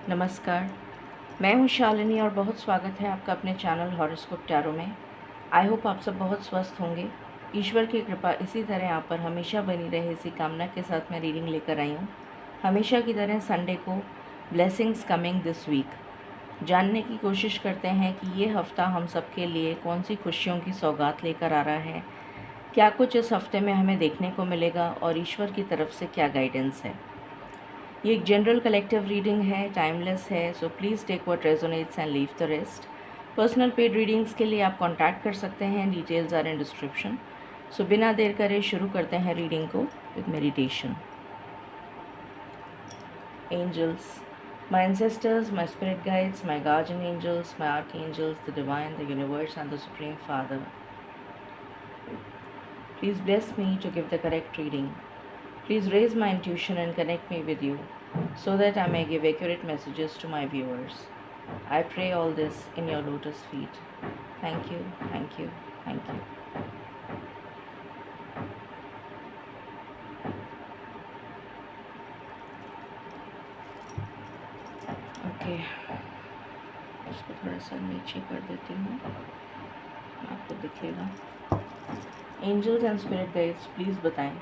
नमस्कार, मैं हूँ शालिनी और बहुत स्वागत है आपका अपने चैनल हॉरोस्कोप टैरो में। आई होप आप सब बहुत स्वस्थ होंगे। ईश्वर की कृपा इसी तरह आप पर हमेशा बनी रहे, इसी कामना के साथ मैं रीडिंग लेकर आई हूँ। हमेशा की तरह संडे को ब्लेसिंग्स कमिंग दिस वीक जानने की कोशिश करते हैं कि ये हफ़्ता हम सब के लिए कौन सी खुशियों की सौगात लेकर आ रहा है, क्या कुछ इस हफ्ते में हमें देखने को मिलेगा और ईश्वर की तरफ से क्या गाइडेंस है। ये एक जनरल कलेक्टिव रीडिंग है, टाइमलेस है, so please take what resonates and leave the rest. Personal paid readings के लिए आप कांटेक्ट कर सकते हैं, details are in description. So बिना देर करे शुरू करते हैं रीडिंग को with meditation. Angels, my ancestors, my spirit guides, my guardian angels, my archangels, the divine, the universe and the supreme father, please bless me to give the correct reading. Please raise my intuition and connect me with you so that I may give accurate messages to my viewers. I pray all this in your lotus feet. Thank you, thank you, thank you. Okay, इसको थोड़ा सा नीचे कर देती हूँ, आपको दिखेगा। Angels and spirit guides, please बताएं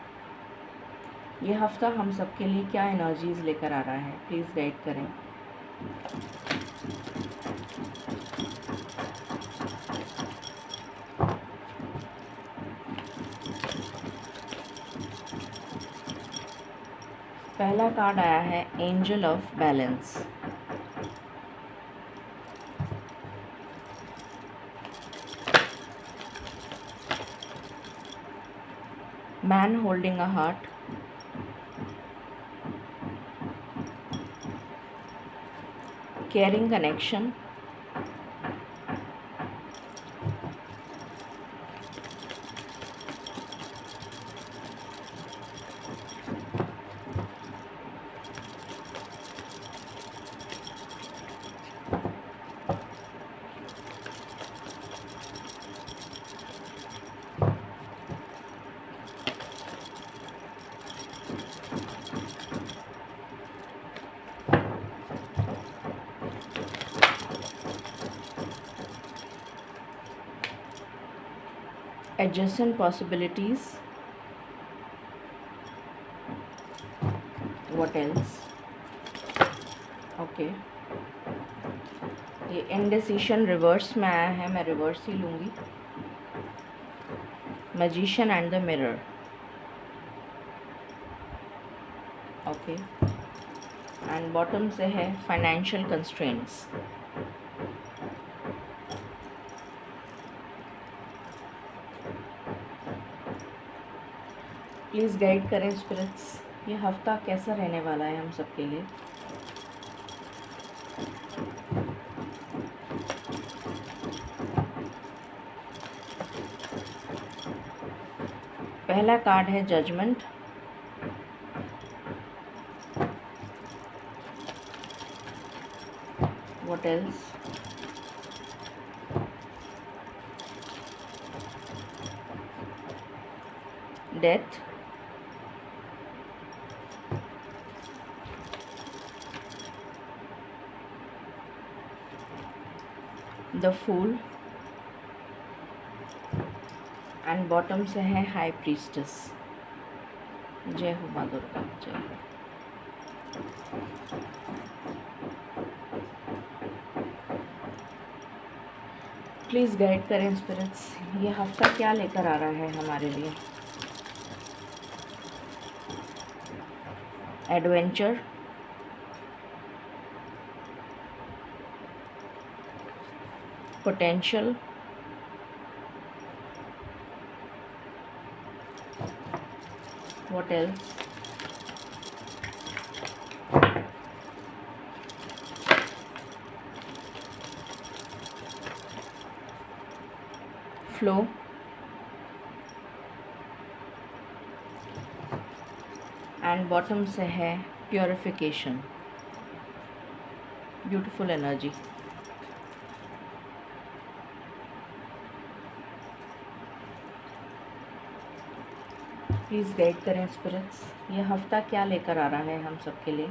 ये हफ्ता हम सब के लिए क्या एनर्जीज लेकर आ रहा है। प्लीज़ गाइड करें। पहला कार्ड आया है angel of balance. Man holding a heart, caring connection, adjacent possibilities, what else? Okay, ये इंडिसीशन रिवर्स में आया है, मैं रिवर्स ही लूँगी। Magician and the mirror, okay, and bottom से है फाइनेंशियल कंस्ट्रेंट्स। प्लीज़ गाइड करें स्पिरिट्स, ये हफ्ता कैसा रहने वाला है हम सब के लिए। पहला कार्ड है judgement, what else? Death, the fool and bottom से है हाई प्रीस्टेस। जय हो माँ दुर्गा, जय हो। प्लीज़ गाइड करें स्पिरिट्स, ये हफ्ता क्या लेकर आ रहा है हमारे लिए। Adventure, potential, what else? Flow, and bottom से है purification. Beautiful energy. Please guide करें स्पिरिट्स, ये हफ्ता क्या लेकर आ रहा है हम सब के लिए।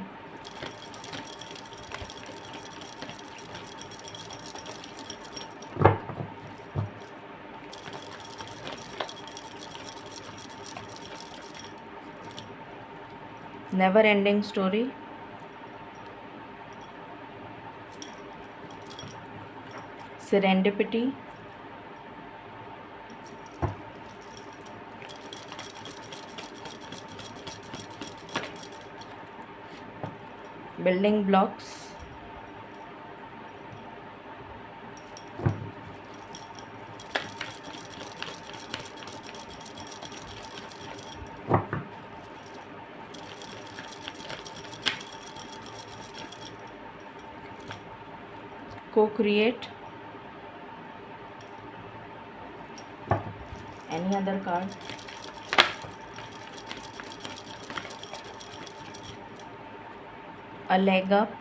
Never ending story, serendipity, building blocks, co-create, any other card, a leg up,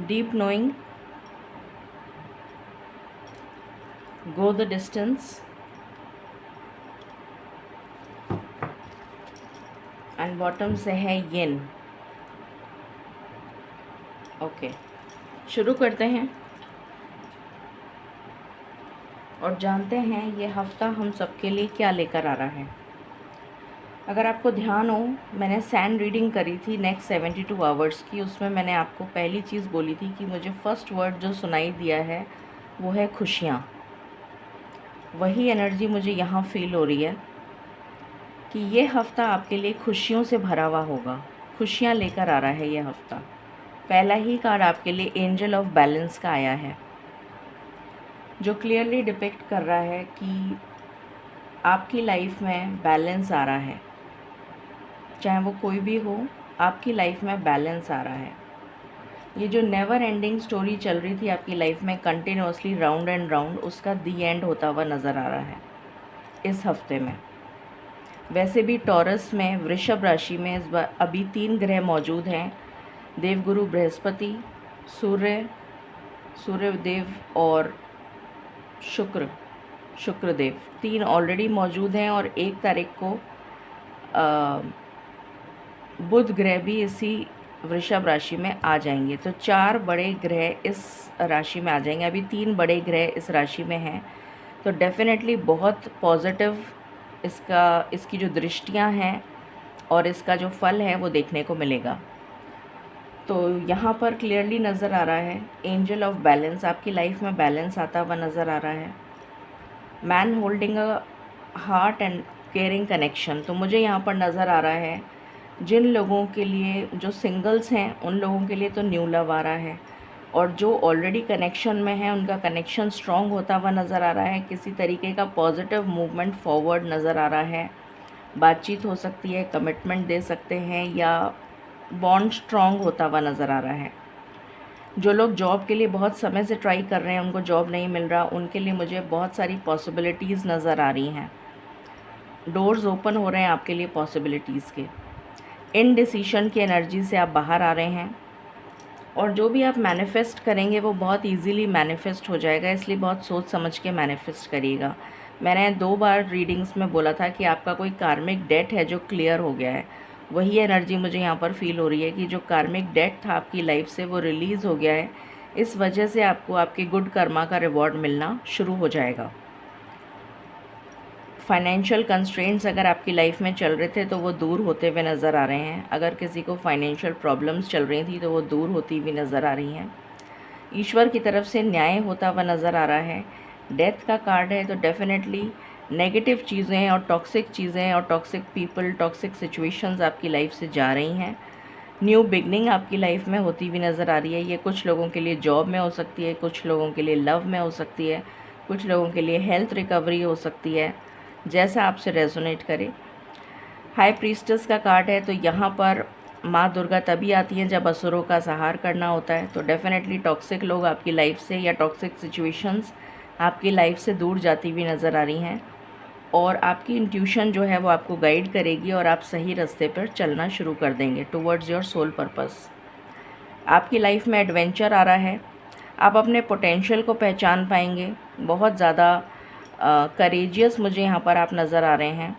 deep knowing, go the distance, and bottom से है येन। ओके, शुरू करते हैं और जानते हैं ये हफ़्ता हम सबके लिए क्या लेकर आ रहा है। अगर आपको ध्यान हो, मैंने सैंड रीडिंग करी थी नेक्स्ट 72 आवर्स की। उसमें मैंने आपको पहली चीज़ बोली थी कि मुझे फ़र्स्ट वर्ड जो सुनाई दिया है वो है खुशियाँ। वही एनर्जी मुझे यहाँ फील हो रही है कि ये हफ़्ता आपके लिए खुशियों से भरा हुआ होगा, खुशियाँ लेकर आ रहा है ये हफ़्ता। पहला ही कार्ड आपके लिए एंजल ऑफ बैलेंस का आया है, जो क्लियरली डिपिक्ट कर रहा है कि आपकी लाइफ में बैलेंस आ रहा है। चाहे वो कोई भी हो, आपकी लाइफ में बैलेंस आ रहा है। ये जो नेवर एंडिंग स्टोरी चल रही थी आपकी लाइफ में कंटिन्यूसली राउंड एंड राउंड, उसका दी एंड होता हुआ नज़र आ रहा है इस हफ्ते में। वैसे भी टॉरस में, वृषभ राशि में इस बार अभी 3 ग्रह मौजूद हैं, देवगुरु बृहस्पति, सूर्यदेव और शुक्रदेव। 3 ऑलरेडी मौजूद हैं और 1 तारीख को बुध ग्रह भी इसी वृषभ राशि में आ जाएंगे। तो 4 बड़े ग्रह इस राशि में आ जाएंगे। अभी 3 बड़े ग्रह इस राशि में हैं, तो डेफिनेटली बहुत पॉजिटिव इसकी जो दृष्टियां हैं और इसका जो फल है वो देखने को मिलेगा। तो यहाँ पर क्लियरली नज़र आ रहा है एंजल ऑफ बैलेंस, आपकी लाइफ में बैलेंस आता हुआ नज़र आ रहा है। Man holding a heart and caring connection, तो मुझे यहाँ पर नज़र आ रहा है जिन लोगों के लिए, जो सिंगल्स हैं उन लोगों के लिए तो न्यू लव आ रहा है, और जो ऑलरेडी कनेक्शन में है उनका कनेक्शन स्ट्रॉन्ग होता हुआ नज़र आ रहा है। किसी तरीके का पॉजिटिव मूवमेंट फॉरवर्ड नज़र आ रहा है। बातचीत हो सकती है, कमिटमेंट दे सकते हैं, या बॉन्ड स्ट्रॉन्ग होता हुआ नज़र आ रहा है। जो लोग जॉब के लिए बहुत समय से ट्राई कर रहे हैं, उनको जॉब नहीं मिल रहा, उनके लिए मुझे बहुत सारी पॉसिबिलिटीज़ नज़र आ रही हैं। डोर्स ओपन हो रहे हैं आपके लिए पॉसिबिलिटीज़ के। इनडिसीशन की एनर्जी से आप बाहर आ रहे हैं, और जो भी आप मैनिफेस्ट करेंगे वो बहुत इजीली मैनिफेस्ट हो जाएगा, इसलिए बहुत सोच समझ के मैनिफेस्ट करिएगा। मैंने 2 बार रीडिंग्स में बोला था कि आपका कोई कार्मिक डेट है जो क्लियर हो गया है। वही एनर्जी मुझे यहाँ पर फील हो रही है कि जो कार्मिक डेट था आपकी लाइफ से वो रिलीज़ हो गया है। इस वजह से आपको आपके गुड कर्मा का रिवॉर्ड मिलना शुरू हो जाएगा। फाइनेंशियल कंस्ट्रेंट्स अगर आपकी लाइफ में चल रहे थे तो वो दूर होते हुए नज़र आ रहे हैं। अगर किसी को फाइनेंशियल प्रॉब्लम्स चल रही थी तो वो दूर होती हुई नज़र आ रही हैं। ईश्वर की तरफ से न्याय होता हुआ नज़र आ रहा है। डेथ का कार्ड है, तो डेफिनेटली नेगेटिव चीज़ें और टॉक्सिक चीज़ें और टॉक्सिक पीपल, टॉक्सिक सिचुएशंस आपकी लाइफ से जा रही हैं। न्यू बिगनिंग आपकी लाइफ में होती हुई नज़र आ रही है। ये कुछ लोगों के लिए जॉब में हो सकती है, कुछ लोगों के लिए लव में हो सकती है, कुछ लोगों के लिए हेल्थ रिकवरी हो सकती है, जैसा आपसे रेजोनेट करे। हाई प्रीस्टेस का कार्ड है, तो यहाँ पर माँ दुर्गा तभी आती हैं जब असुरों का संहार करना होता है। तो डेफिनेटली टॉक्सिक लोग आपकी लाइफ से, या टॉक्सिक सिचुएशंस आपकी लाइफ से दूर जाती हुई नज़र आ रही हैं, और आपकी इंट्यूशन जो है वो आपको गाइड करेगी और आप सही रास्ते पर चलना शुरू कर देंगे टुवर्ड्स योर सोल पर्पस। आपकी लाइफ में एडवेंचर आ रहा है, आप अपने पोटेंशियल को पहचान पाएंगे। बहुत ज़्यादा करेजियस मुझे यहाँ पर आप नज़र आ रहे हैं।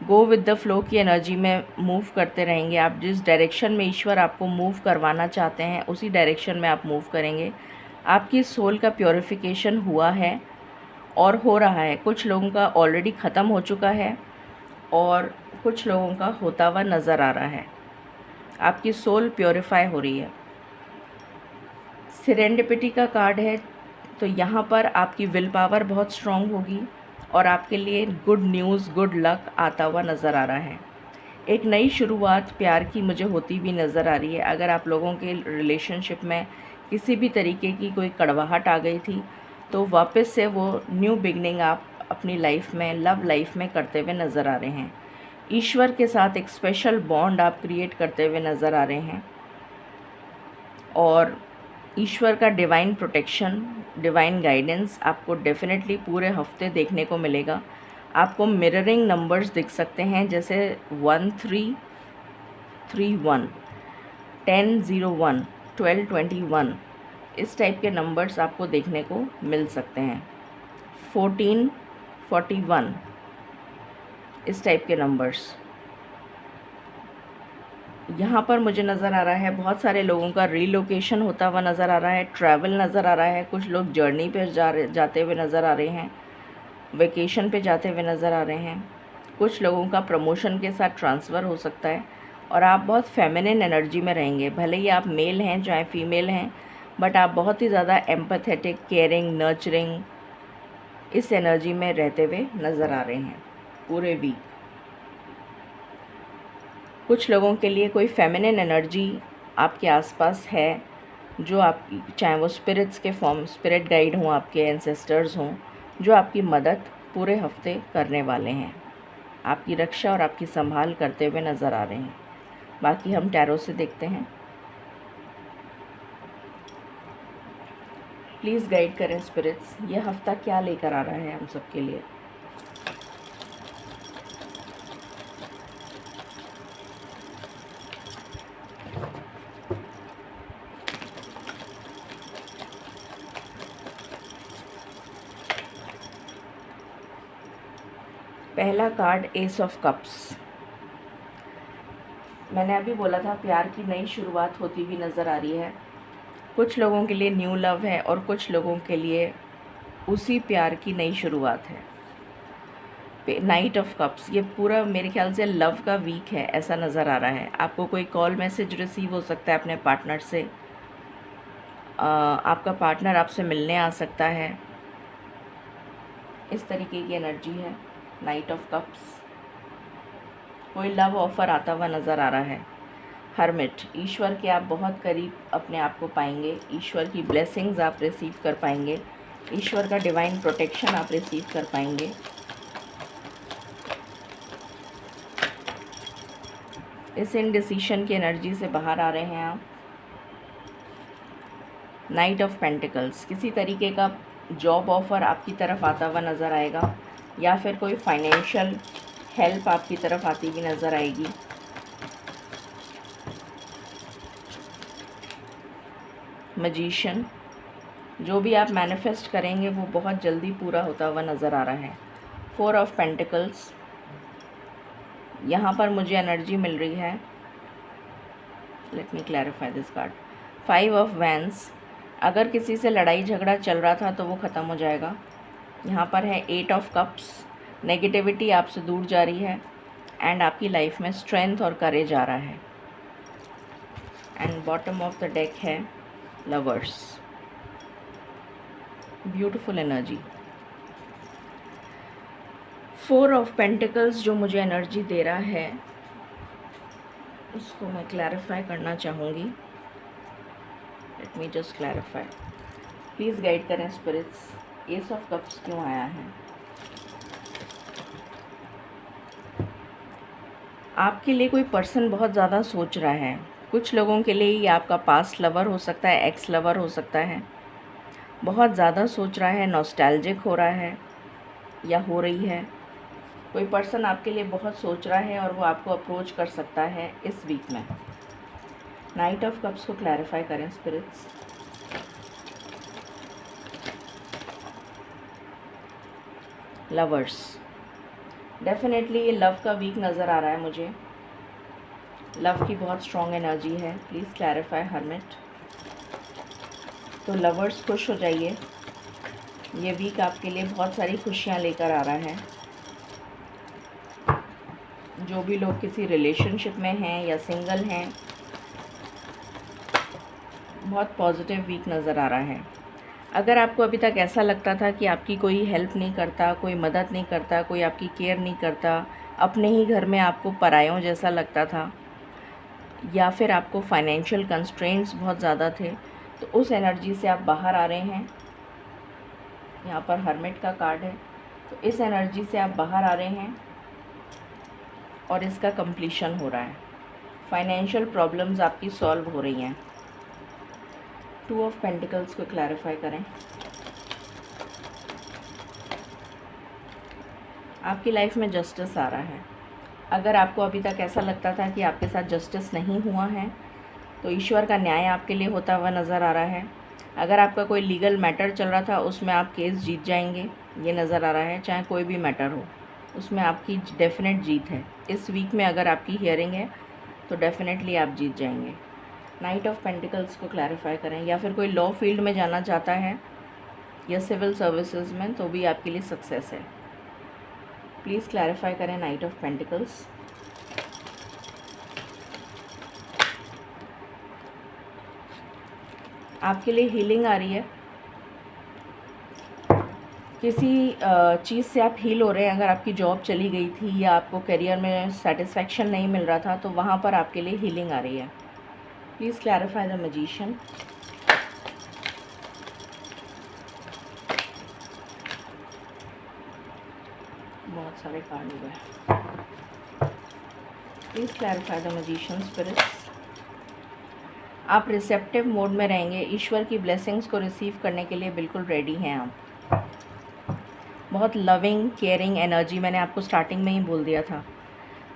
गो विद द फ्लो की एनर्जी में मूव करते रहेंगे। आप जिस डायरेक्शन में ईश्वर आपको मूव करवाना चाहते हैं उसी डायरेक्शन में आप मूव करेंगे। आपकी सोल का प्योरिफिकेशन हुआ है और हो रहा है। कुछ लोगों का ऑलरेडी ख़त्म हो चुका है और कुछ लोगों का होता हुआ नज़र आ रहा है। आपकी सोल प्योरीफाई हो रही है। सेरेंडिपिटी का कार्ड है, तो यहाँ पर आपकी विल पावर बहुत स्ट्रॉन्ग होगी और आपके लिए गुड न्यूज़, गुड लक आता हुआ नज़र आ रहा है। एक नई शुरुआत प्यार की मुझे होती हुई नज़र आ रही है। अगर आप लोगों के रिलेशनशिप में किसी भी तरीके की कोई कड़वाहट आ गई थी, तो वापस से वो न्यू बिगनिंग आप अपनी लाइफ में, लव लाइफ में करते हुए नज़र आ रहे हैं। ईश्वर के साथ एक स्पेशल बॉन्ड आप क्रिएट करते हुए नज़र आ रहे हैं और ईश्वर का डिवाइन प्रोटेक्शन, डिवाइन गाइडेंस आपको डेफिनेटली पूरे हफ्ते देखने को मिलेगा। आपको मिररिंग नंबर्स दिख सकते हैं, जैसे 1331, 1001, 1221, इस टाइप के नंबर्स आपको देखने को मिल सकते हैं। 1441, इस टाइप के नंबर्स यहाँ पर मुझे नज़र आ रहा है। बहुत सारे लोगों का रीलोकेशन होता हुआ नज़र आ रहा है, ट्रैवल नज़र आ रहा है। कुछ लोग जर्नी पे जाते हुए नज़र आ रहे हैं, वेकेशन पे जाते हुए नज़र आ रहे हैं। कुछ लोगों का प्रमोशन के साथ ट्रांसफ़र हो सकता है और आप बहुत फेमिनिन एनर्जी में रहेंगे। भले ही आप मेल हैं चाहे फीमेल हैं, बट आप बहुत ही ज़्यादा एम्पैथेटिक, केयरिंग, नर्चरिंग, इस एनर्जी में रहते हुए नज़र आ रहे हैं पूरे वीक। कुछ लोगों के लिए कोई फेमिनिन एनर्जी आपके आसपास है, जो आप, चाहे वो स्पिरिट्स के फॉर्म, स्पिरिट गाइड हों, आपके एंसेस्टर्स हों, जो आपकी मदद पूरे हफ्ते करने वाले हैं, आपकी रक्षा और आपकी संभाल करते हुए नज़र आ रहे हैं। बाकी हम टैरो से देखते हैं। प्लीज़ गाइड करें स्पिरिट्स, ये हफ्ता क्या लेकर आ रहा है हम सबके लिए। पहला कार्ड एस ऑफ कप्स। मैंने अभी बोला था प्यार की नई शुरुआत होती हुई नज़र आ रही है। कुछ लोगों के लिए न्यू लव है और कुछ लोगों के लिए उसी प्यार की नई शुरुआत है। नाइट ऑफ कप्स, ये पूरा मेरे ख्याल से लव का वीक है, ऐसा नज़र आ रहा है। आपको कोई कॉल मैसेज रिसीव हो सकता है अपने पार्टनर से। आपका पार्टनर आपसे मिलने आ सकता है। इस तरीके की एनर्जी है नाइट ऑफ कप्स। कोई लव ऑफ़र आता हुआ नज़र आ रहा है। हर्मिट, ईश्वर के आप बहुत करीब अपने आप को पाएंगे। ईश्वर की ब्लेसिंग्स आप रिसीव कर पाएंगे। ईश्वर का डिवाइन प्रोटेक्शन आप रिसीव कर पाएंगे। इस इनडिसीशन की एनर्जी से बाहर आ रहे हैं आप। नाइट ऑफ पेंटिकल्स, किसी तरीके का जॉब ऑफ़र आपकी तरफ आता हुआ नज़र आएगा या फिर कोई फाइनेंशियल हेल्प आपकी तरफ आती हुई नज़र आएगी। मैजिशियन, जो भी आप मैनिफेस्ट करेंगे वो बहुत जल्दी पूरा होता हुआ नज़र आ रहा है। 4 ऑफ पेंटिकल्स, यहाँ पर मुझे एनर्जी मिल रही है। Let me clarify this card. 5 of vents, अगर किसी से लड़ाई झगड़ा चल रहा था तो वो ख़त्म हो जाएगा। यहाँ पर है 8 ऑफ कप्स, नेगेटिविटी आपसे दूर जा रही है एंड आपकी लाइफ में स्ट्रेंथ और करेज आ रहा है। And bottom of the deck है lovers, beautiful energy. 4 of pentacles जो मुझे एनर्जी दे रहा है उसको मैं क्लैरिफाई करना चाहूँगी। Let me just clarify, please guide करें स्पिरिट्स, एस ऑफ कप्स क्यों आया है। आपके लिए कोई पर्सन बहुत ज़्यादा सोच रहा है। कुछ लोगों के लिए ये आपका पास्ट लवर हो सकता है, एक्स लवर हो सकता है। बहुत ज़्यादा सोच रहा है, नॉस्टैल्जिक हो रहा है या हो रही है। कोई पर्सन आपके लिए बहुत सोच रहा है और वो आपको अप्रोच कर सकता है इस वीक में। नाइट ऑफ कप्स को क्लैरिफाई करें स्पिरिट्स। लवर्स, डेफिनेटली ये लव का वीक नज़र आ रहा है मुझे। लव की बहुत स्ट्रॉन्ग एनर्जी है। Please clarify hermit. तो लवर्स खुश हो जाइए, ये वीक आपके लिए बहुत सारी खुशियाँ लेकर आ रहा है। जो भी लोग किसी रिलेशनशिप में हैं या सिंगल हैं, बहुत पॉजिटिव वीक नज़र आ रहा है। अगर आपको अभी तक ऐसा लगता था कि आपकी कोई हेल्प नहीं करता, कोई मदद नहीं करता, कोई आपकी केयर नहीं करता, अपने ही घर में आपको परायों जैसा लगता था, या फिर आपको फाइनेंशियल कंस्ट्रेंट्स बहुत ज़्यादा थे, तो उस एनर्जी से आप बाहर आ रहे हैं। यहाँ पर हर्मिट का कार्ड है, तो इस एनर्जी से आप बाहर आ रहे हैं और इसका कंप्लीशन हो रहा है। फाइनेंशियल प्रॉब्लम्स आपकी सॉल्व हो रही हैं। 2 ऑफ पेंटिकल्स को क्लैरिफाई करें। आपकी लाइफ में जस्टिस आ रहा है। अगर आपको अभी तक ऐसा लगता था कि आपके साथ जस्टिस नहीं हुआ है, तो ईश्वर का न्याय आपके लिए होता हुआ नज़र आ रहा है। अगर आपका कोई लीगल मैटर चल रहा था, उसमें आप केस जीत जाएंगे, ये नज़र आ रहा है। चाहे कोई भी मैटर हो, उसमें आपकी डेफिनेट जीत है। इस वीक में अगर आपकी हियरिंग है तो डेफिनेटली आप जीत जाएंगे। नाइट ऑफ पेंटिकल्स को क्लैरिफाई करें। या फिर कोई लॉ फील्ड में जाना चाहता है या सिविल सर्विसेज में, तो भी आपके लिए सक्सेस है। प्लीज़ क्लैरिफाई करें नाइट ऑफ पेंटिकल्स। आपके लिए हीलिंग आ रही है। किसी चीज़ से आप हील हो रहे हैं। अगर आपकी जॉब चली गई थी या आपको करियर में सेटिस्फैक्शन नहीं मिल रहा था, तो वहाँ पर आपके लिए हीलिंग आ रही है। Please clarify the magician. बहुत सारे कार्ड हुए हैं। Please clarify the magician spirits. आप रिसेप्टिव मोड में रहेंगे। ईश्वर की ब्लेसिंग्स को रिसीव करने के लिए बिल्कुल रेडी हैं आप। बहुत लविंग केयरिंग एनर्जी, मैंने आपको स्टार्टिंग में ही बोल दिया था,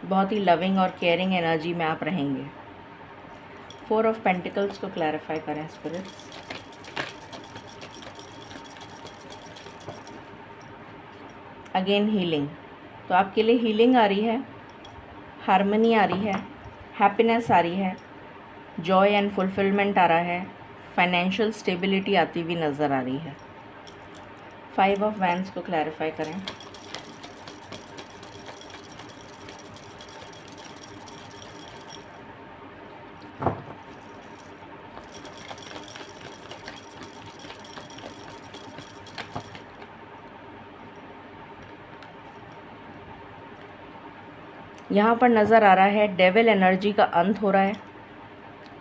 बहुत ही लविंग और केयरिंग एनर्जी में आप रहेंगे। 4 ऑफ पेंटिकल्स को क्लैरिफाई करें स्पिरिट्स। अगेन हीलिंग, तो आपके लिए हीलिंग आ रही है, हार्मनी आ रही है, हैप्पीनेस आ रही है, जॉय एंड फुलफिलमेंट आ रहा है, फाइनेंशियल स्टेबिलिटी आती हुई नज़र आ रही है। 5 ऑफ वैंड्स को क्लैरिफाई करें। यहाँ पर नज़र आ रहा है डेविल एनर्जी का अंत हो रहा है।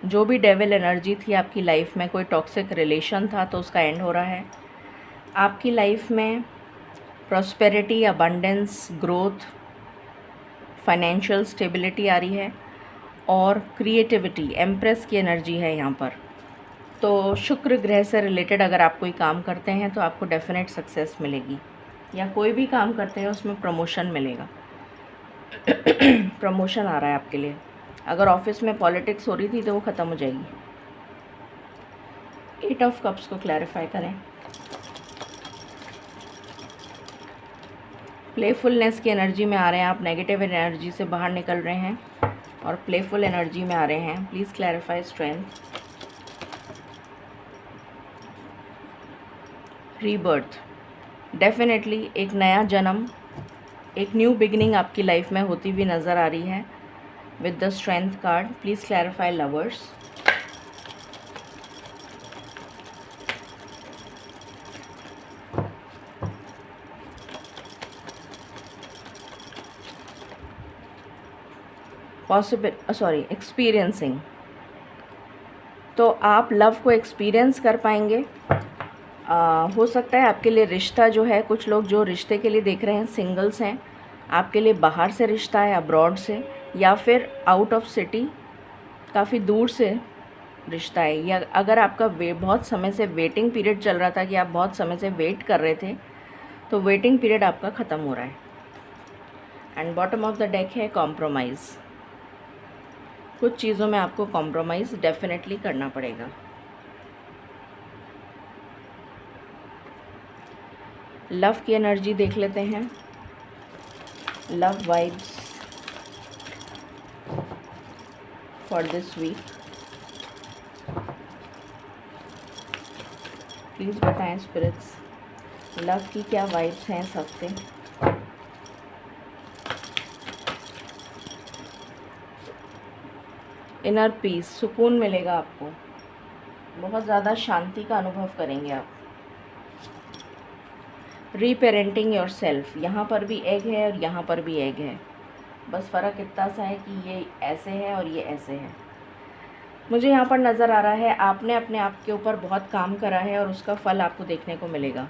जो भी डेविल एनर्जी थी आपकी लाइफ में, कोई टॉक्सिक रिलेशन था, तो उसका एंड हो रहा है। आपकी लाइफ में prosperity, abundance, growth, financial stability आ रही है और क्रिएटिविटी, एम्प्रेस की एनर्जी है यहाँ पर। तो शुक्र ग्रह से रिलेटेड अगर आप कोई काम करते हैं तो आपको डेफिनेट सक्सेस मिलेगी, या कोई भी काम करते हैं उसमें प्रमोशन मिलेगा। प्रमोशन आ रहा है आपके लिए। अगर ऑफिस में पॉलिटिक्स हो रही थी तो वो ख़त्म हो जाएगी। 8 ऑफ कप्स को क्लैरिफाई करें। प्लेफुलनेस की एनर्जी में आ रहे हैं आप, नेगेटिव एनर्जी से बाहर निकल रहे हैं और प्लेफुल एनर्जी में आ रहे हैं। Please clarify strength. Rebirth, definitely एक नया जन्म, एक न्यू बिगिनिंग आपकी लाइफ में होती हुई नज़र आ रही है with the strength card. Please clarify lovers. Experiencing, तो आप लव को एक्सपीरियंस कर पाएंगे। हो सकता है आपके लिए रिश्ता जो है, कुछ लोग जो रिश्ते के लिए देख रहे हैं, सिंगल्स हैं, आपके लिए बाहर से रिश्ता है, अब्रॉड से, या फिर आउट ऑफ सिटी, काफ़ी दूर से रिश्ता है। या अगर आपका बहुत समय से वेटिंग पीरियड चल रहा था कि आप बहुत समय से वेट कर रहे थे, तो वेटिंग पीरियड आपका ख़त्म हो रहा है। And bottom of the deck है कॉम्प्रोमाइज़। कुछ चीज़ों में आपको कॉम्प्रोमाइज़ डेफिनेटली करना पड़ेगा। लव की एनर्जी देख लेते हैं। Love vibes for this week, please बताएं स्पिरिट्स। लव की क्या वाइब्स हैं इस हफ्ते? इनर पीस, सुकून मिलेगा आपको, बहुत ज़्यादा शांति का अनुभव करेंगे आप। रीपेरेंटिंग योर सेल्फ, यहाँ पर भी एग है और यहाँ पर भी एग है, बस फ़र्क इतना सा है कि ये ऐसे है और ये ऐसे है। मुझे यहाँ पर नज़र आ रहा है आपने अपने आप के ऊपर बहुत काम करा है और उसका फल आपको देखने को मिलेगा।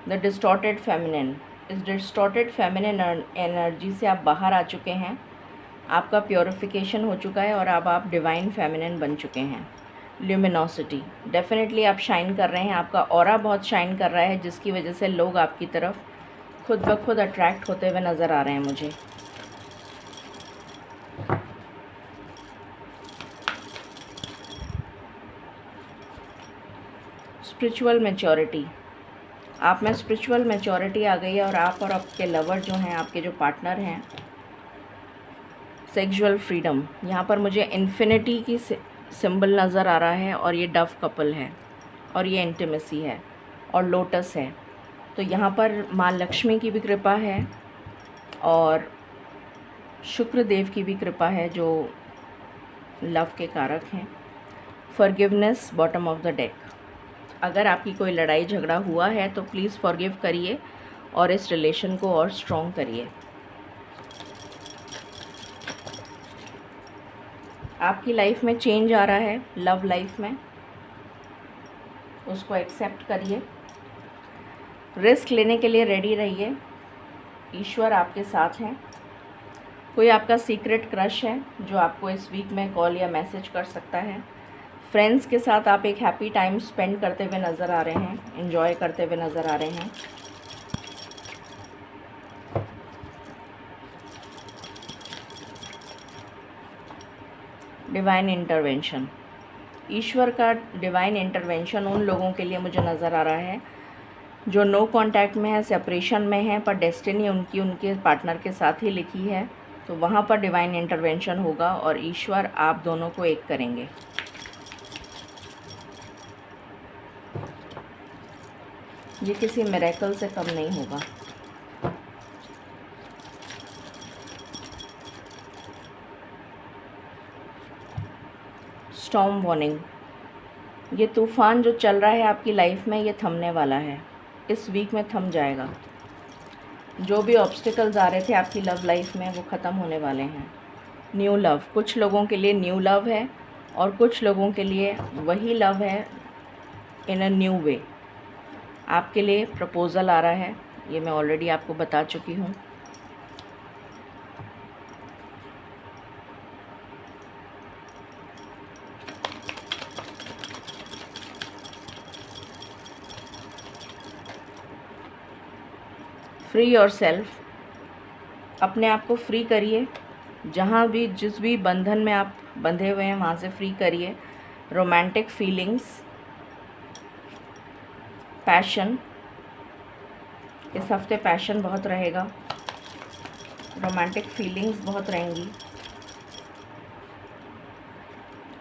द डिस्टॉर्टेड फेमिनिन, इस डिस्टॉर्टेड फेमिनिन एनर्जी से आप बाहर आ चुके हैं, आपका प्योरिफिकेशन हो चुका है और अब आप डिवाइन फेमिनिन बन चुके हैं। ल्यूमिनोसिटी, डेफिनेटली आप शाइन कर रहे हैं, आपका ऑरा बहुत शाइन कर रहा है, जिसकी वजह से लोग आपकी तरफ खुद ब खुद अट्रैक्ट होते हुए नज़र आ रहे हैं मुझे। स्पिरिचुअल मैच्योरिटी, आप में स्पिरिचुअल मैच्योरिटी आ गई है और आप और आपके लवर जो हैं, आपके जो पार्टनर हैं, सेक्सुअल फ्रीडम, यहाँ पर मुझे इन्फिनिटी की सिंबल नज़र आ रहा है और ये डव कपल है और ये इंटीमेसी है और लोटस है। तो यहाँ पर माँ लक्ष्मी की भी कृपा है और शुक्र देव की भी कृपा है जो लव के कारक हैं। Forgiveness, bottom of the deck, अगर आपकी कोई लड़ाई झगड़ा हुआ है तो प्लीज़ फॉरगिव करिए और इस रिलेशन को और स्ट्रॉन्ग करिए। आपकी लाइफ में चेंज आ रहा है, लव लाइफ में, उसको एक्सेप्ट करिए। रिस्क लेने के लिए रेडी रहिए, ईश्वर आपके साथ हैं। कोई आपका सीक्रेट क्रश है जो आपको इस वीक में कॉल या मैसेज कर सकता है। फ्रेंड्स के साथ आप एक हैप्पी टाइम स्पेंड करते हुए नज़र आ रहे हैं, एंजॉय करते हुए नज़र आ रहे हैं। डिवाइन इंटरवेंशन, ईश्वर का डिवाइन इंटरवेंशन उन लोगों के लिए मुझे नज़र आ रहा है जो नो कांटेक्ट में है, सेपरेशन में है, पर डेस्टिनी उनकी उनके पार्टनर के साथ ही लिखी है। तो वहाँ पर डिवाइन इंटरवेंशन होगा और ईश्वर आप दोनों को एक करेंगे। ये किसी मिरेकल से कम नहीं होगा। स्टॉर्म वार्निंग, ये तूफ़ान जो चल रहा है आपकी लाइफ में, ये थमने वाला है, इस वीक में थम जाएगा। जो भी ऑब्स्टिकल्स आ रहे थे आपकी लव लाइफ में वो ख़त्म होने वाले हैं। न्यू लव, कुछ लोगों के लिए न्यू लव है और कुछ लोगों के लिए वही लव है इन अ न्यू वे। आपके लिए प्रपोज़ल आ रहा है, ये मैं ऑलरेडी आपको बता चुकी हूँ। फ्री योर सेल्फ, अपने आप को फ्री करिए, जहाँ भी जिस भी बंधन में आप बंधे हुए हैं वहाँ से फ्री करिए। रोमांटिक फीलिंग्स, पैशन, इस हफ्ते पैशन बहुत रहेगा, रोमांटिक फीलिंग्स बहुत रहेंगी।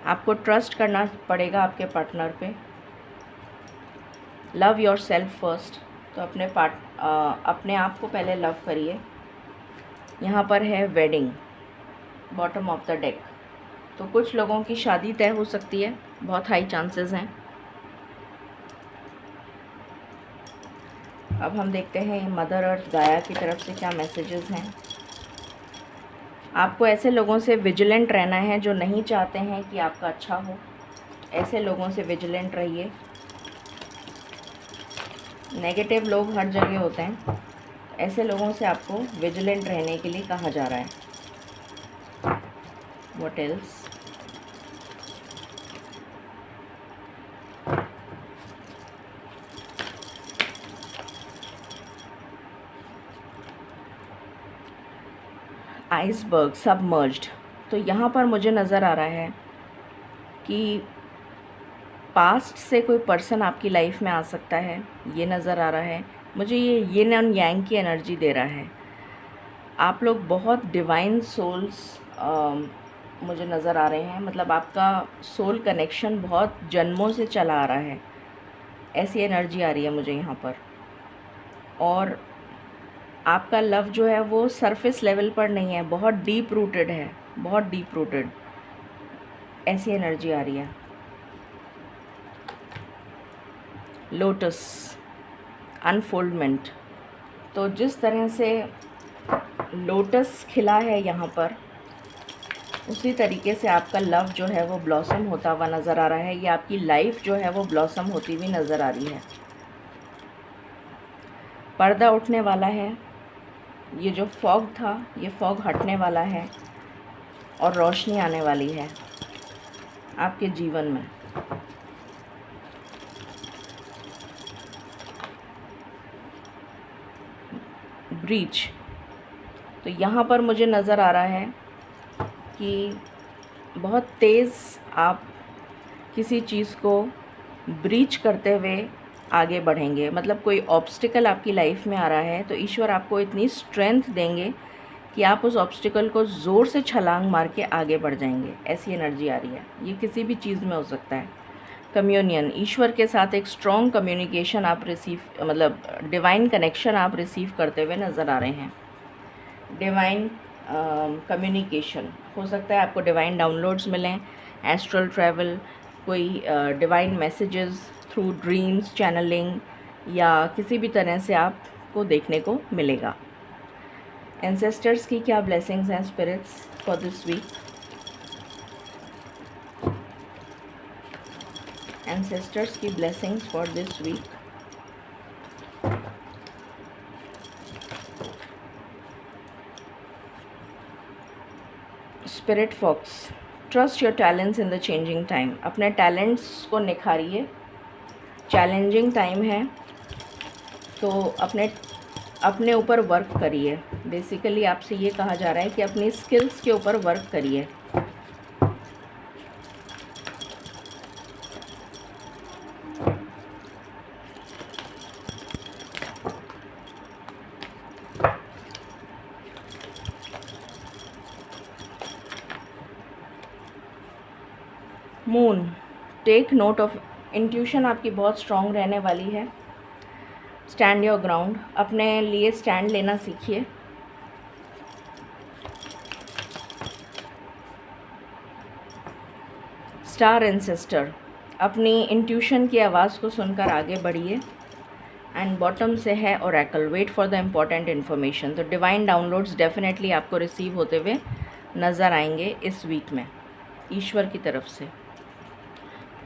आपको ट्रस्ट करना पड़ेगा आपके पार्टनर पे। लव योर सेल्फ फर्स्ट, तो अपने आप को पहले लव करिए। यहाँ पर है wedding, bottom of the deck, तो कुछ लोगों की शादी तय हो सकती है, बहुत हाई चांसेस हैं। अब हम देखते हैं मदर अर्थ गाया की तरफ से क्या मैसेजेस हैं। आपको ऐसे लोगों से विजिलेंट रहना है जो नहीं चाहते हैं कि आपका अच्छा हो, ऐसे लोगों से विजिलेंट रहिए। नेगेटिव लोग हर जगह होते हैं, ऐसे लोगों से आपको विजिलेंट रहने के लिए कहा जा रहा है। What else? आइसबर्ग, सबमर्ज्ड, तो यहाँ पर मुझे नज़र आ रहा है कि पास्ट से कोई पर्सन आपकी लाइफ में आ सकता है, ये नज़र आ रहा है मुझे। ये यिन एंड यांग की एनर्जी दे रहा है। आप लोग बहुत डिवाइन सोल्स मुझे नज़र आ रहे हैं, मतलब आपका सोल कनेक्शन बहुत जन्मों से चला आ रहा है, ऐसी एनर्जी आ रही है मुझे यहाँ पर। और आपका लव जो है वो सरफेस लेवल पर नहीं है, बहुत डीप रूटेड है, बहुत डीप रूटेड, ऐसी एनर्जी आ रही है। Lotus, unfoldment. तो जिस तरह से लोटस खिला है यहाँ पर, उसी तरीके से आपका लव जो है वो ब्लॉसम होता हुआ नज़र आ रहा है, या आपकी लाइफ जो है वो ब्लॉसम होती हुई नज़र आ रही है। पर्दा उठने वाला है, ये जो फॉग था ये फॉग हटने वाला है और रोशनी आने वाली है आपके जीवन में। ब्रीच, तो यहाँ पर मुझे नज़र आ रहा है कि बहुत तेज़ आप किसी चीज़ को ब्रीच करते हुए आगे बढ़ेंगे, मतलब कोई ऑब्स्टिकल आपकी लाइफ में आ रहा है तो ईश्वर आपको इतनी स्ट्रेंथ देंगे कि आप उस ऑब्स्टिकल को ज़ोर से छलांग मार के आगे बढ़ जाएंगे, ऐसी एनर्जी आ रही है। ये किसी भी चीज़ में हो सकता है। कम्युनियन, ईश्वर के साथ एक स्ट्रॉन्ग कम्युनिकेशन आप रिसीव, मतलब डिवाइन कनेक्शन आप रिसीव करते हुए नज़र आ रहे हैं। डिवाइन कम्युनिकेशन हो सकता है, आपको डिवाइन डाउनलोड्स मिलें, एस्ट्रल ट्रैवल, कोई divine messages through dreams, channelling, या किसी भी तरह से आपको देखने को मिलेगा। एंसेस्टर्स की क्या ब्लेसिंग्स हैं spirits for this week? Ancestors की blessings for this week. Spirit fox, trust your talents in the changing time. अपने टैलेंट्स को निखारिए, चैलेंजिंग टाइम है तो अपने ऊपर वर्क करिए। बेसिकली आपसे ये कहा जा रहा है कि अपनी स्किल्स के ऊपर वर्क करिए। Moon, take note of, intuition आपकी बहुत स्ट्रॉन्ग रहने वाली है। स्टैंड योर ग्राउंड, अपने लिए स्टैंड लेना सीखिए। स्टार एंसेस्टर, अपनी इंट्यूशन की आवाज़ को सुनकर आगे बढ़िए। एंड बॉटम से है oracle, wait for the important information. तो डिवाइन डाउनलोड्स डेफिनेटली आपको रिसीव होते हुए नज़र आएंगे इस वीक में ईश्वर की तरफ से।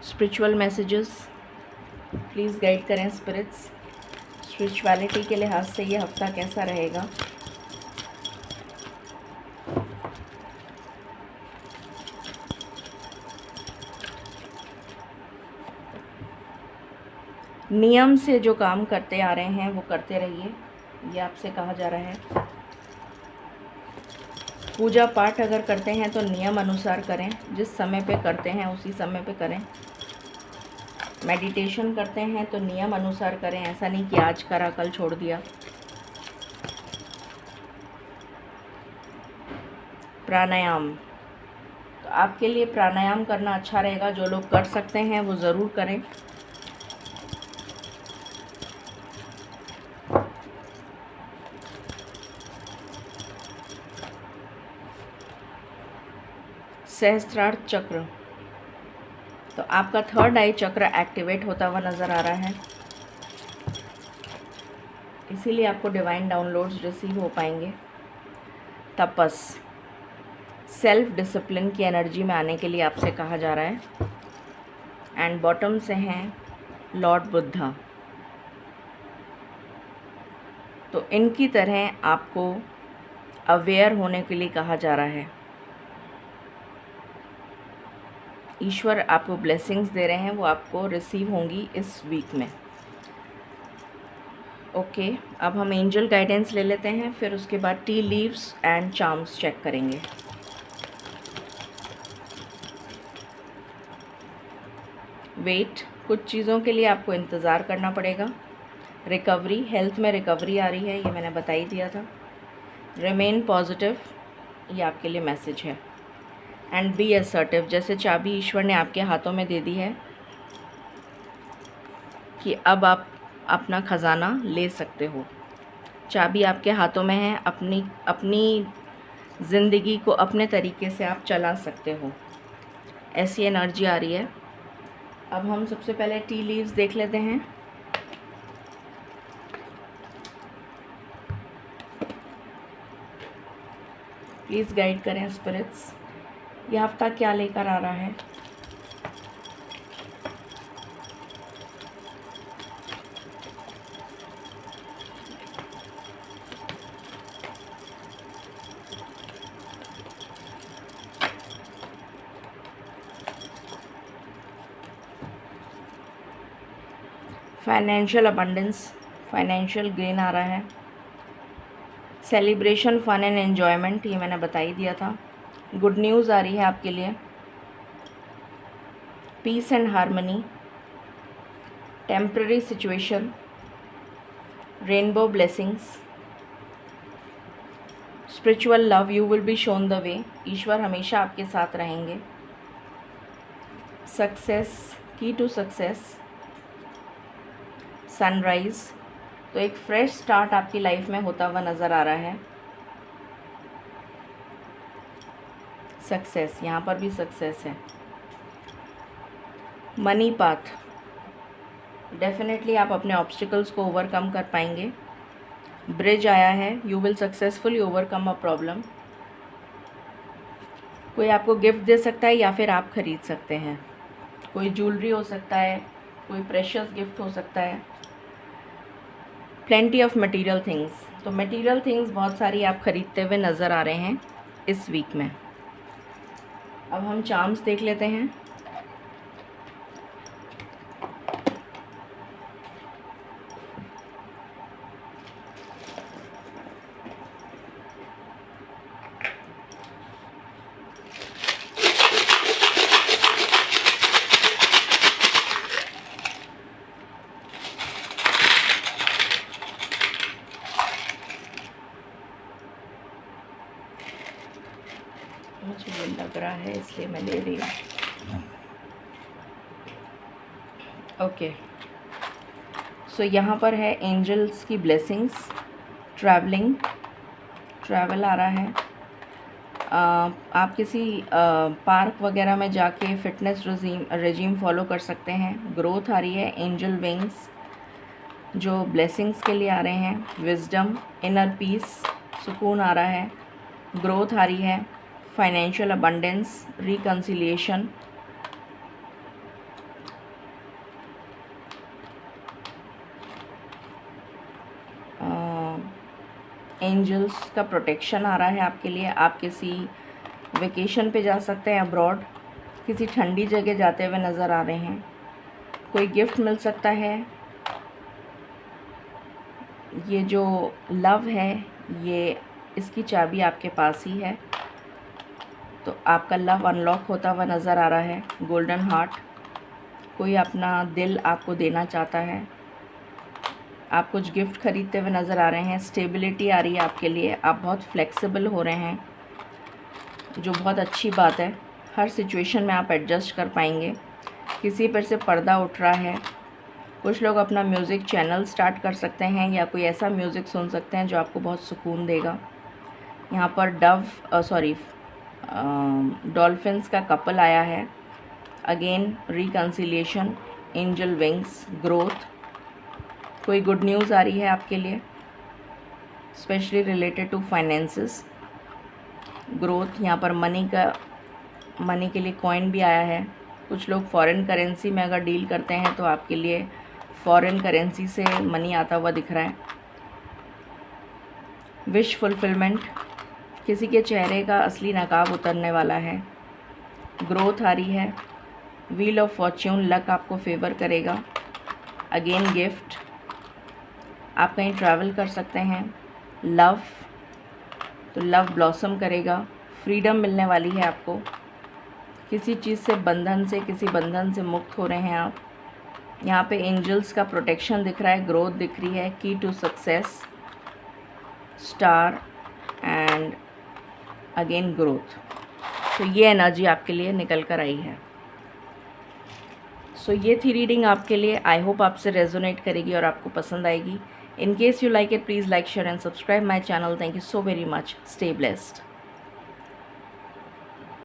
स्पिरिचुअल मैसेजेस प्लीज़ गाइड करें स्पिरिट्स, स्पिरिचुअलिटी के लिहाज से ये हफ्ता कैसा रहेगा। नियम से जो काम करते आ रहे हैं वो करते रहिए, ये आपसे कहा जा रहा है। पूजा पाठ अगर करते हैं तो नियम अनुसार करें, जिस समय पे करते हैं उसी समय पे करें। मेडिटेशन करते हैं तो नियम अनुसार करें, ऐसा नहीं कि आज करा कल छोड़ दिया। प्राणायाम, तो आपके लिए प्राणायाम करना अच्छा रहेगा। जो लोग कर सकते हैं वो ज़रूर करें। सहस्त्रार्थ चक्र, तो आपका थर्ड आई चक्र एक्टिवेट होता हुआ नज़र आ रहा है, इसीलिए आपको डिवाइन डाउनलोड्स रिसीव हो पाएंगे। तपस, सेल्फ डिसिप्लिन की एनर्जी में आने के लिए आपसे कहा जा रहा है। एंड बॉटम से हैं लॉर्ड बुद्धा, तो इनकी तरह आपको अवेयर होने के लिए कहा जा रहा है। ईश्वर आपको ब्लेसिंग्स दे रहे हैं, वो आपको रिसीव होंगी इस वीक में। ओके, अब हम एंजल गाइडेंस ले लेते हैं, फिर उसके बाद tea leaves and charms check करेंगे। वेट, कुछ चीज़ों के लिए आपको इंतज़ार करना पड़ेगा। रिकवरी, हेल्थ में रिकवरी आ रही है, ये मैंने बता ही दिया था। रिमेन पॉजिटिव, ये आपके लिए मैसेज है। एंड बी असर्टिव, जैसे चाबी ईश्वर ने आपके हाथों में दे दी है कि अब आप अपना ख़जाना ले सकते हो। चाबी आपके हाथों में है, अपनी अपनी ज़िंदगी को अपने तरीके से आप चला सकते हो, ऐसी एनर्जी आ रही है। अब हम सबसे पहले टी लीव्स देख लेते हैं। प्लीज़ गाइड करें स्पिरिट्स, यह हफ्ता क्या लेकर आ रहा है। फाइनेंशियल अबंडेंस, फाइनेंशियल गेन आ रहा है। सेलिब्रेशन, फन एंड एन्जॉयमेंट, ये मैंने बता ही दिया था। गुड न्यूज़ आ रही है आपके लिए। Peace and harmony, temporary situation, rainbow blessings, spiritual love, you will be shown the way, ईश्वर हमेशा आपके साथ रहेंगे। सक्सेस, की टू सक्सेस, सनराइज़, तो एक फ्रेश स्टार्ट आपकी लाइफ में होता हुआ नज़र आ रहा है। सक्सेस, यहाँ पर भी सक्सेस है। मनी पाथ, डेफिनेटली आप अपने ऑब्स्टिकल्स को ओवरकम कर पाएंगे। ब्रिज आया है, you will successfully overcome a problem. कोई आपको गिफ्ट दे सकता है या फिर आप खरीद सकते हैं। कोई ज्वेलरी हो सकता है, कोई प्रेशियस गिफ्ट हो सकता है। प्लेंटी ऑफ मटेरियल थिंग्स, तो मटेरियल थिंग्स बहुत सारी आप खरीदते हुए नज़र आ रहे हैं इस वीक में। अब हम चार्म्स देख लेते हैं। मुझे ये लग रहा है इसलिए मैं ले रही हूँ। ओके, सो यहाँ पर है एंजल्स की ब्लेसिंग्स, ट्रैवल आ रहा है। आप किसी पार्क वगैरह में जाके फिटनेस रेजीम फॉलो कर सकते हैं। ग्रोथ आ रही है। एंजल विंग्स जो ब्लेसिंग्स के लिए आ रहे हैं। विजडम, इनर पीस, सुकून आ रहा है। ग्रोथ आ रही है। फाइनेंशियल अबंडेंस, रिकन्सिलिएशन, एंजल्स का प्रोटेक्शन आ रहा है आपके लिए। आप किसी वेकेशन पे जा सकते हैं अब्रॉड, किसी ठंडी जगह जाते हुए नज़र आ रहे हैं। कोई गिफ्ट मिल सकता है। ये जो लव है, ये इसकी चाबी आपके पास ही है, तो आपका लव अनलॉक होता हुआ नज़र आ रहा है। गोल्डन हार्ट, कोई अपना दिल आपको देना चाहता है। आप कुछ गिफ्ट खरीदते हुए नज़र आ रहे हैं। स्टेबिलिटी आ रही है आपके लिए। आप बहुत फ्लेक्सिबल हो रहे हैं, जो बहुत अच्छी बात है। हर सिचुएशन में आप एडजस्ट कर पाएंगे। किसी पर से पर्दा उठ रहा है। कुछ लोग अपना म्यूज़िक चैनल स्टार्ट कर सकते हैं या कोई ऐसा म्यूज़िक सुन सकते हैं जो आपको बहुत सुकून देगा। यहाँ पर डॉल्फिन्स का कपल आया है। Again reconciliation, angel wings, growth. कोई गुड न्यूज़ आ रही है आपके लिए, specially related to finances. Growth, यहाँ पर मनी के लिए कॉइन भी आया है। कुछ लोग फॉरेन करेंसी में अगर डील करते हैं तो आपके लिए फॉरेन करेंसी से मनी आता हुआ दिख रहा है। विश फुलफिलमेंट, किसी के चेहरे का असली नकाब उतरने वाला है। ग्रोथ आ रही है। व्हील ऑफ फॉर्च्यून, लक आपको फेवर करेगा। अगेन गिफ्ट, आप कहीं ट्रैवल कर सकते हैं। लव, तो लव ब्लॉसम करेगा। फ्रीडम मिलने वाली है आपको। किसी चीज़ से किसी बंधन से मुक्त हो रहे हैं आप। यहाँ पे एंजल्स का प्रोटेक्शन दिख रहा है। ग्रोथ दिख रही है। Key to success, star and again growth. तो ये एनर्जी आपके लिए निकल कर आई है। सो ये थी रीडिंग आपके लिए। आई होप आपसे रेजोनेट करेगी और आपको पसंद आएगी। In case you like it, please like, share and subscribe my channel. Thank you so very much. Stay blessed.